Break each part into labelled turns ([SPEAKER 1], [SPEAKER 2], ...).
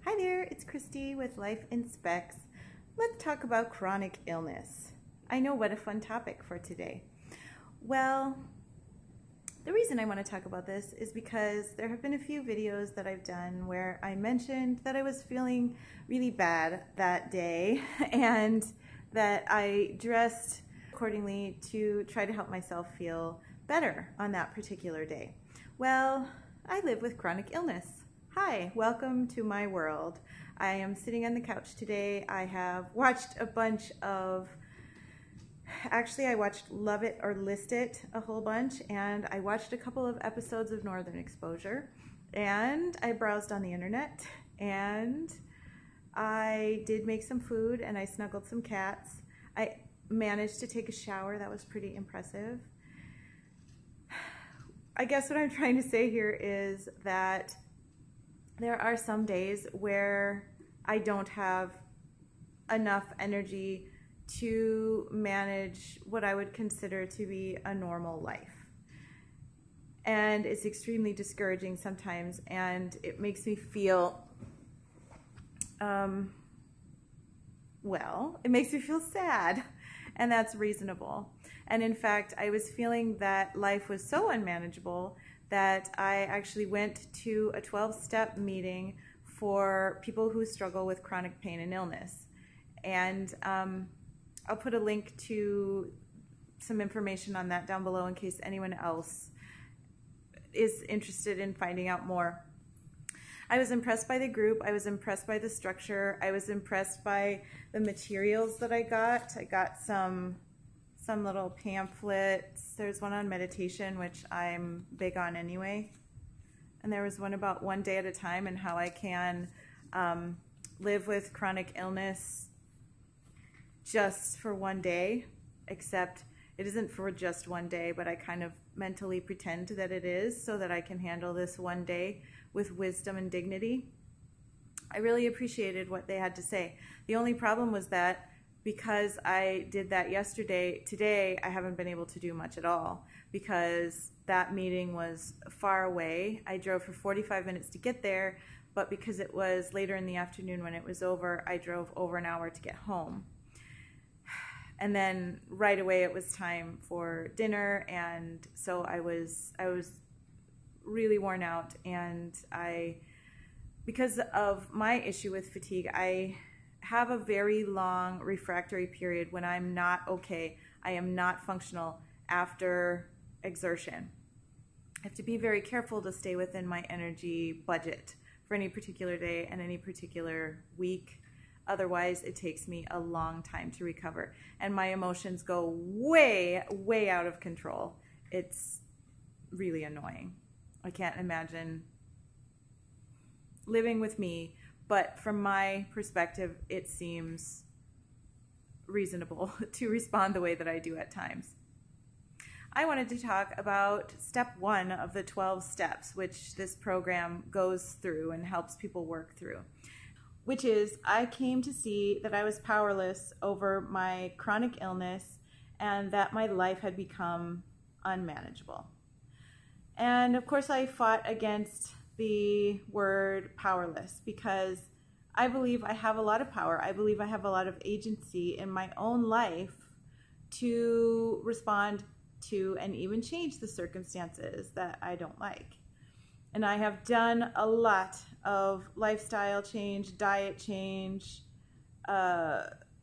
[SPEAKER 1] Hi there, it's Christy with Life in Specs. Let's talk about chronic illness. I know, what a fun topic for today. Well, the reason I want to talk about this is because there have been a few videos that I've done where I mentioned that I was feeling really bad that day and that I dressed accordingly to try to help myself feel better on that particular day. Well, I live with chronic illness. Hi, welcome to my world. I am sitting on the couch today. I have watched a bunch of, actually I watched Love It or List It a whole bunch, and I watched a couple of episodes of Northern Exposure, and I browsed on the internet, and I did make some food, and I snuggled some cats. I managed to take a shower. That was pretty impressive. I guess what I'm trying to say here is that there are some days where I don't have enough energy to manage what I would consider to be a normal life. And it's extremely discouraging sometimes, and it makes me feel, well, it makes me feel sad, and that's reasonable. And in fact, I was feeling that life was so unmanageable that I actually went to a 12-step meeting for people who struggle with chronic pain and illness. And I'll put a link to some information on that down below in case anyone else is interested in finding out more. I was impressed by the group. I was impressed by the structure. I was impressed by the materials that I got. I got some little pamphlets. There's one on meditation, which I'm big on anyway. And there was one about one day at a time and how I can live with chronic illness just for one day, except it isn't for just one day, but I kind of mentally pretend that it is so that I can handle this one day with wisdom and dignity. I really appreciated what they had to say. The only problem was that because I did that yesterday, today I haven't been able to do much at all because that meeting was far away. I drove for 45 minutes to get there, but because it was later in the afternoon when it was over, I drove over an hour to get home. And then right away it was time for dinner, and so I was really worn out, and because of my issue with fatigue, I have a very long refractory period when I'm not okay. I am not functional after exertion. I have to be very careful to stay within my energy budget for any particular day and any particular week. Otherwise, it takes me a long time to recover, and my emotions go way, way out of control. It's really annoying. I can't imagine living with me, but from my perspective, it seems reasonable to respond the way that I do at times. I wanted to talk about step 1 of the 12 steps, which this program goes through and helps people work through, which is I came to see that I was powerless over my chronic illness and that my life had become unmanageable. And of course I fought against the word powerless because I believe I have a lot of power. I believe I have a lot of agency in my own life to respond to and even change the circumstances that I don't like. And I have done a lot of lifestyle change, diet change,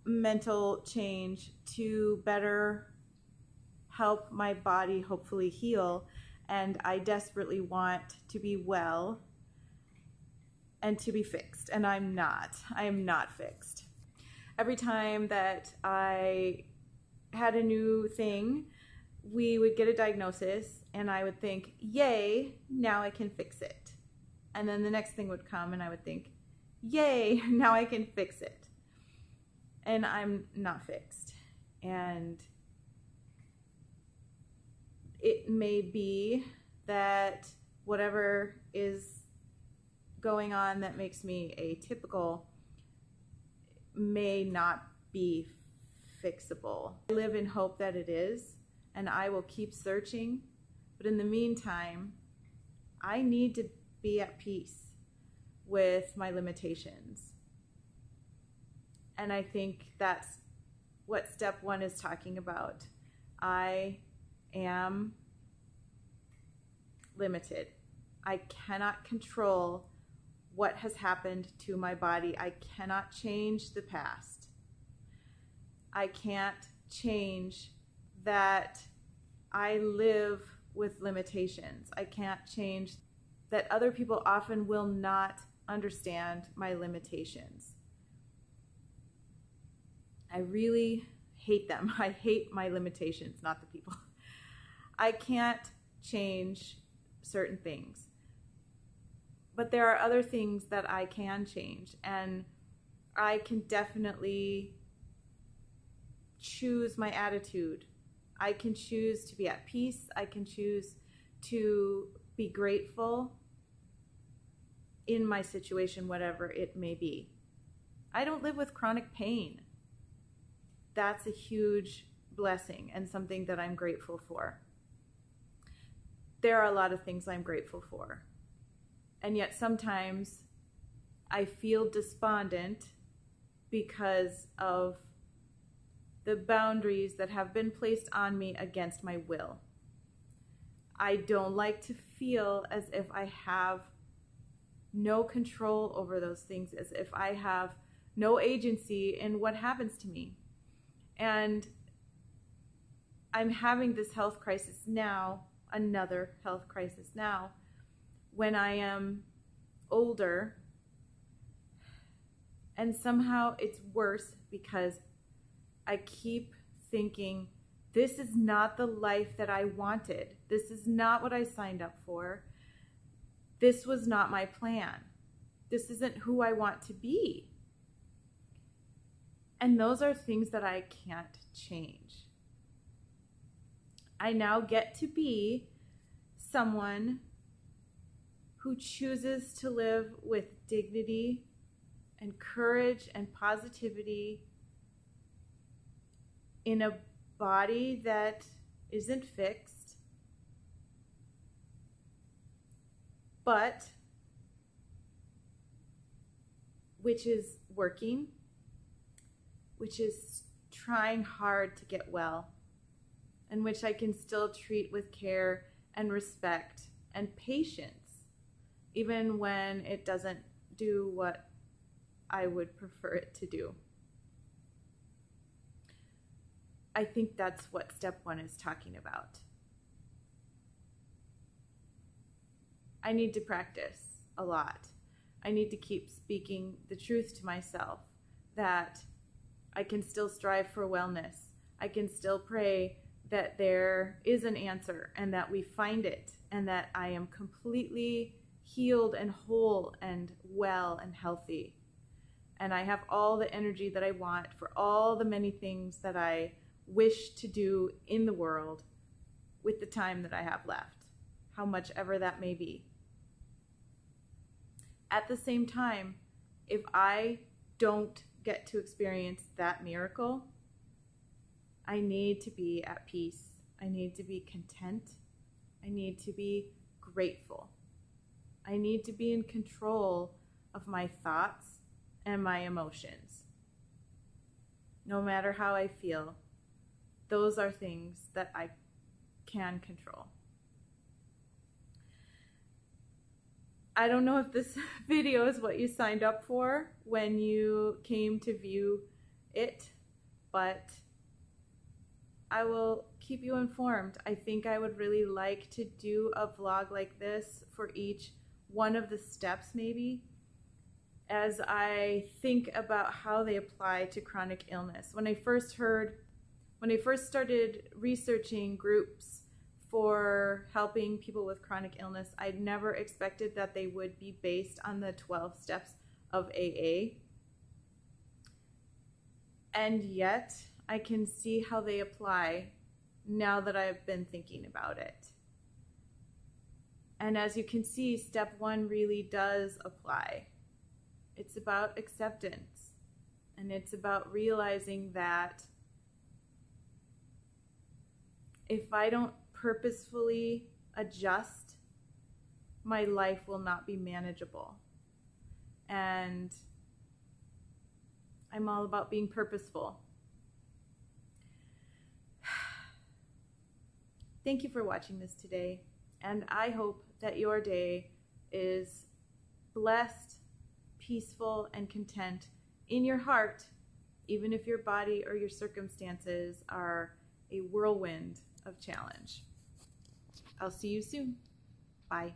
[SPEAKER 1] mental change to better help my body hopefully heal. And I desperately want to be well and to be fixed. And I'm not. I am not fixed. Every time that I had a new thing, we would get a diagnosis and I would think, yay, now I can fix it. And then the next thing would come and I would think, yay, now I can fix it. And I'm not fixed. And it may be that whatever is going on that makes me atypical may not be fixable. I live in hope that it is, and I will keep searching. But in the meantime, I need to be at peace with my limitations. And I think that's what step 1 is talking about. I am limited. I cannot control what has happened to my body. I cannot change the past. I can't change that I live with limitations. I can't change that other people often will not understand my limitations. I really hate them. I hate my limitations, not the people. I can't change certain things. But there are other things that I can change, and I can definitely choose my attitude. I can choose to be at peace. I can choose to be grateful in my situation, whatever it may be. I don't live with chronic pain. That's a huge blessing and something that I'm grateful for. There are a lot of things I'm grateful for. And yet sometimes I feel despondent because of the boundaries that have been placed on me against my will. I don't like to feel as if I have no control over those things, as if I have no agency in what happens to me. And I'm having this health crisis now, another health crisis now, when I am older, and somehow it's worse because I keep thinking, this is not the life that I wanted. This is not what I signed up for. This was not my plan. This isn't who I want to be. And those are things that I can't change. I now get to be someone who chooses to live with dignity and courage and positivity in a body that isn't fixed, but which is working, which is trying hard to get well, and which I can still treat with care and respect and patience, even when it doesn't do what I would prefer it to do. I think that's what step 1 is talking about. I need to practice a lot. I need to keep speaking the truth to myself, that I can still strive for wellness. I can still pray that there is an answer and that we find it, and that I am completely healed and whole and well and healthy. And I have all the energy that I want for all the many things that I wish to do in the world with the time that I have left, how much ever that may be. At the same time, if I don't get to experience that miracle, I need to be at peace. I need to be content. I need to be grateful. I need to be in control of my thoughts and my emotions. No matter how I feel, those are things that I can control. I don't know if this video is what you signed up for when you came to view it, but I will keep you informed. I think I would really like to do a vlog like this for each one of the steps, maybe, as I think about how they apply to chronic illness. When I first started researching groups for helping people with chronic illness, I never expected that they would be based on the 12 steps of AA. And yet, I can see how they apply now that I've been thinking about it. And as you can see, step 1 really does apply. It's about acceptance, and it's about realizing that if I don't purposefully adjust, my life will not be manageable. and I'm all about being purposeful. Thank you for watching this today, and I hope that your day is blessed, peaceful, and content in your heart, even if your body or your circumstances are a whirlwind of challenge. I'll see you soon. Bye.